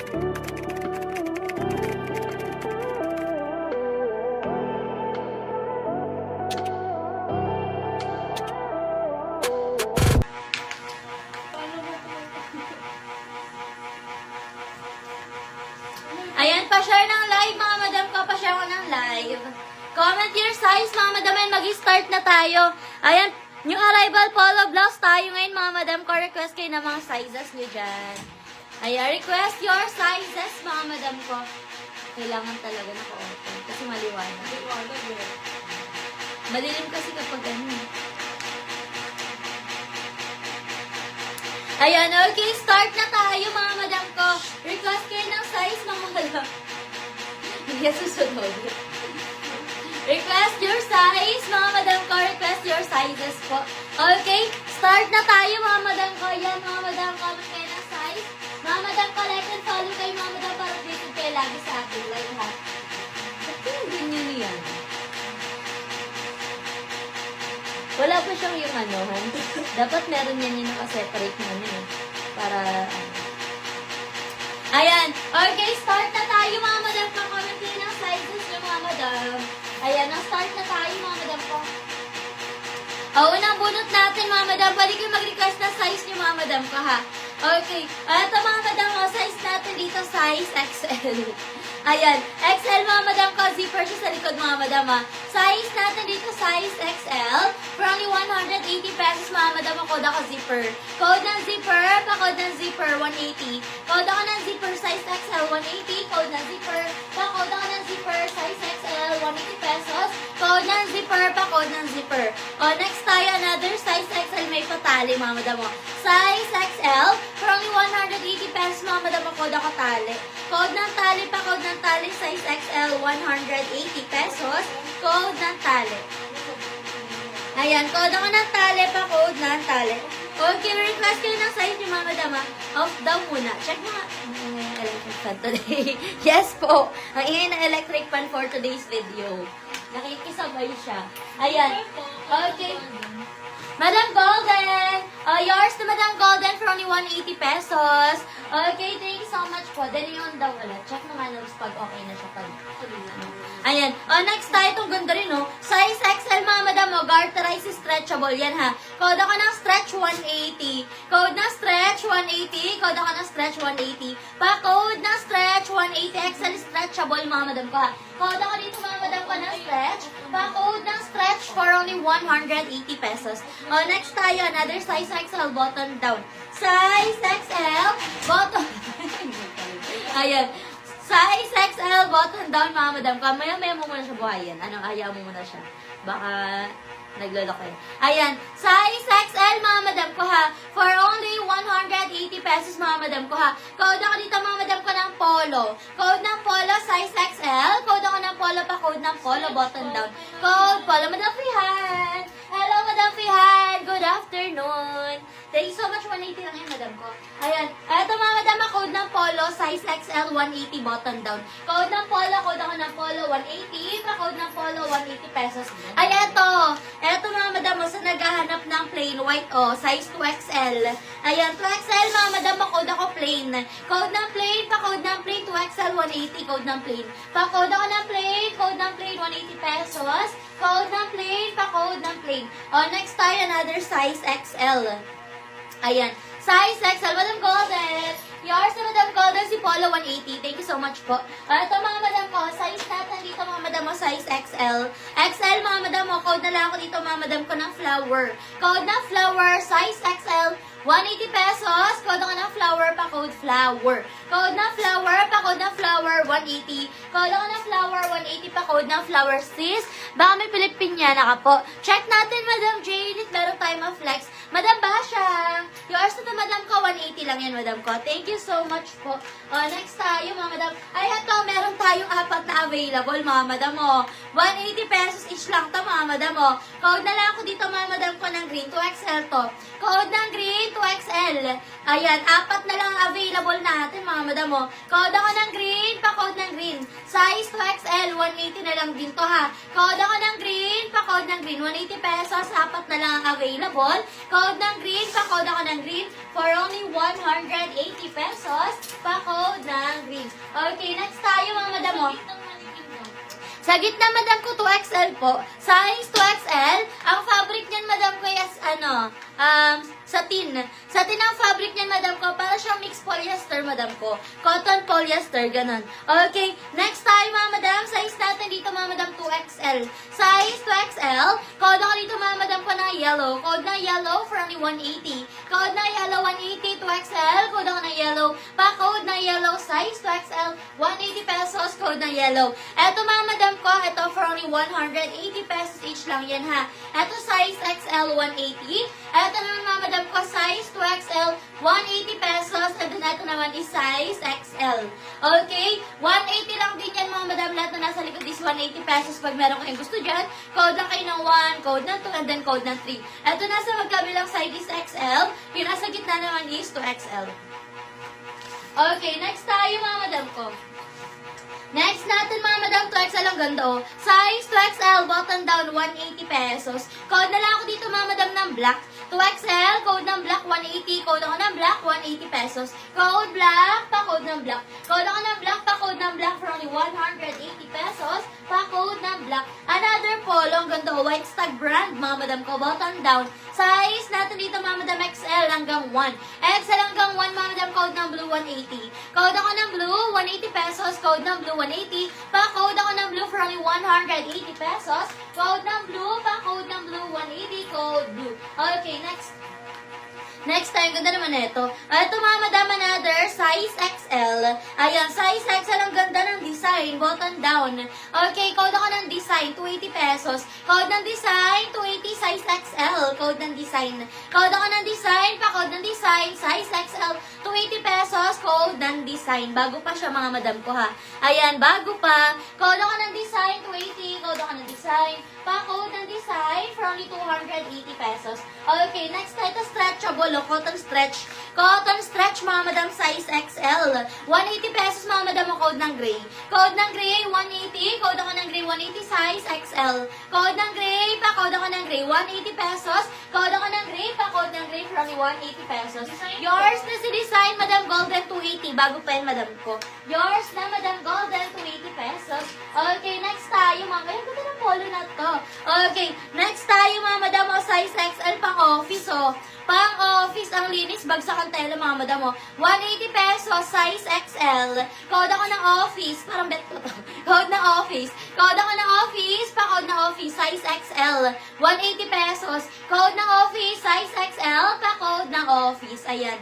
Ayan, pa-share ng live, mga madam ko. Pa-share ko ng live. Comment your size, mga madam. And mag-start na tayo. Ayan, new arrival polo blouse tayo ngayon, mga madam ko. Request kayo ng mga sizes nyo dyan. Ayan, request your sizes, mga madam ko. Kailangan talaga naka-open. Kasi maliwanag. Malilim kasi kapag ganun. Ayan, okay, start na tayo, mga madam ko. Request kayo ng size, mga madam. Hindi susunod. Request your size, mga madam ko. Request your sizes po. Okay, start na tayo, mga madam ko. Ayan, mga madam, comment kayo ng size. Mga madam ko, like and follow kayo, mga madam, para updated kayo lagi sa akin. Like, ha? Ba't yung ganyan niyan? Wala pa siyang yung ano, han? Dapat meron yan yung nakaseparate na ano eh. Para, Ayan. Okay, start na tayo, mga madam. Pa-comment kayo ng sizes nyo, mga madam. Ayan, start na tayo, mga madam ko. Unang bunot natin, mga madam. Pwede kayo mag-request na size nyo, mga madam ko, ha? Okay. Ito, mga madam, size natin dito, size XL. Ayan. XL, mga madam ko. Zipper siya sa likod, mga madam, ha? Size natin dito, size XL. For only 180 pesos, mga madam, code ako zipper. Code ng zipper, pa-code ng zipper, 180. Code ako ng zipper, size XL, 180. Code ng zipper, pa-code ako ng zipper, size XL, 180 pesos. Code ng zipper, pa-code ng zipper. O, next tayo, another size XL, may patali, mga madam, o. Size XL, for only 180 pesos, mga madam, code ako tali. Code ng tali, pa-code ng tali, size XL, 180 pesos. Code ng tali. Ayan, code ako ng tali, pa-code ng tali. Okay, request kayo ng size niyo, mga madam, ha? Off daw muna. Check mo nga. Ang ingay ng electric fan today. Yes po. Ang ingay ng electric fan for today's video. Nakikisabay siya. Ayan. Okay. Madam Golden! Yours to Madam Golden for only 180 pesos. Okay, thank you so much po. Dali yun daw ulit. Check mo nga nabis pag okay na siya. Ayan. Next tayo. Itong ganda rin, oh. Size XL, mga madam, oh. Garterize stretchable. Yan, ha. Code ako ng stretch 180. Code ng stretch 180. Code ako ng stretch 180. Pa-code ng stretch 180. XL stretchable, mga madam ko, ha. Code ako dito, mga madam ko, ng stretch. Pa-code ng stretch for only 180 pesos. Next tayo, another size XL, button down. Size XL, button. Ayan. Size XL, button down, mga madam ko. Maya-maya mo muna siya buhayin. Ayaw mo muna siya. Baka nagloloko yun. Ayan. Size XL, mga madam ko, ha. For only 180 pesos, mga madam ko, ha. Code ako dito, mga madam ko, ng polo. Code ng polo, size XL. Code ako ng polo, pa code ng polo, button down. Code polo, Madam Fihan. Hello, Madam Fihan. Good afternoon. Thank you so much. 180 lang yun, madam ko. Ayan. Ito, mga madam, code ng polo, size XL, 180, button down. Code ng polo, code ako ng polo, 180. Pa-code ng polo, 180 pesos. Ay, eto. Eto, mga madam, sa naghahanap ng plain white, size 2XL. Ayan, 2XL, mga madam, code ako plain. Code ng plain, pa-code ng plain, 2XL, 180, code ng plain. Pa-code ako ng plain, code ng plain, 180 pesos. Code ng plain, pa-code ng plain. Next tayo, another size XL. Ayan. Size XL, Madam Golden. Yours na Madam Golden, si Polo 180. Thank you so much po. Ito, mga madam ko, size natin dito, mga madam mo, size XL. XL, mga madam mo, code na lang ako dito, mga madam ko, ng flower. Code ng flower, size XL, 180 pesos. Code ako ng flower, pa-code flower. Code ng flower, pa-code ng flower, 180. Code ako ng flower, 180, pa-code ng flower, sis. Baka may Pilipiniana ka po. Check natin, Madam Jade. Meron tayo ma-flex. Madam Basha, yours na Madam ko, 180 lang yan, Madam ko. Thank you so much po. Next tayo, mga Madam. Ay, ito, meron tayong 4 na available, mga Madam, 180 pesos each lang to, mga Madam, Code na lang ako dito, mga Madam ko, ng green, 2XL to. Code ng green, 2XL. Ayan, 4 na lang available natin, mga Madam, Code ako ng green, pa-code ng green. Size 2XL, 180 na lang din to, ha. Code ako ng green, pa-code ng green, 180 pesos, 4 na lang ang available. Code ng green, pa-code ako ng green, for only 180 pesos, pa-code ng mo. Sa gitna, madam ko, 2XL po. Size 2XL. Ang fabric niyan, madam ko, is satin. Satin ang fabric niyan, madam ko. Para siyang mixed polyester, madam ko. Cotton polyester, ganun. Okay, next tayo, mga madam. Size natin dito, mga madam, 2XL. Size 2XL. Code ako dito, mga madam ko, na yellow. Code na yellow for only 180. Code na yellow, 180, 2XL. Code ako na yellow. Pa-code na yellow, size 2XL, 180 pesos. Code na yellow. Eto, mga madam ko, ito for only 180 pesos each lang yan, ha. Eto, size XL, 180. Eto naman, mga madam ko, size 2XL, 180 pesos. And then, eto naman is size XL. Okay? 180 lang din yan, mga madam. Lahat na nasa likod is 180 pesos. Pag meron kayong gusto dyan, code lang kayo ng 1, code ng 2, and then code ng 3. Eto, nasa magkabilang side is XL. Yung nasa gitna naman is 2XL. Okay, next tayo, mga madam ko. Next natin, mga madam, 2XL ang ganda, oh. Size 2XL, button down, 180 pesos. Code na lang ako dito, mga madam, ng black. 2XL, code ng black, 180. Code ako ng black, 180 pesos. Code black, pa-code ng black. Code ako ng black, pa-code ng black for only 180 pesos. Pa-code ng black. Another polo, ang ganda, oh. White Stag brand, mga madam ko, button down. Size natin dito, mga madam, XL hanggang 1. XL hanggang 1, mga madam, code ng blue, 180. Code ako ng blue, 180 pesos. Code ng blue, 180. Pa-code ako ng blue for only 180 pesos. Code ng blue, pa-code ng blue, 180. Code blue. Okay, next. Next time, ganda naman ito. Ito, mga madam, another, size XL. Ayan, size XL, ang ganda ng design, button down. Okay, code ako ng design, 280 pesos. Code ng design, 280, size XL. Code ng design. Code ako ng design, pa-code ng design, size XL, 280 pesos. Code ng design. Bago pa siya, mga madam ko, ha. Ayan, bago pa. Code ako ng design, 280. Code ako ng design. Pa-code ng design, for only 280 pesos. Okay, next tayo, stretchable. Cotton stretch. Cotton stretch, mga madam, size XL. 180 pesos, mga madam, ang code ng gray. Code ng gray, 180. Code ako ng gray, 180, size XL. Code ng gray, pa-code ako ng gray, 180 pesos. Code ako ng gray, pa-code ng gray, for only 180 pesos. Yours na si design, madam, golden, 280. Bago pa yan, madam ko. Yours na, madam, golden, 280 pesos. Okay, next tayo, mga madam. Ganda ng polo na to. Okay, next tayo, mga madam, o size XL, pang office, oh. Pang-office, ang linis, bagsak ang tela, mga madam, oh. 180 pesos, size XL. Code ako ng office, parang bet ko to. Code ng office. Code ako ng office, pa-code ng office, size XL. 180 pesos. Code ng office, size XL, pa-code ng office. Ayan.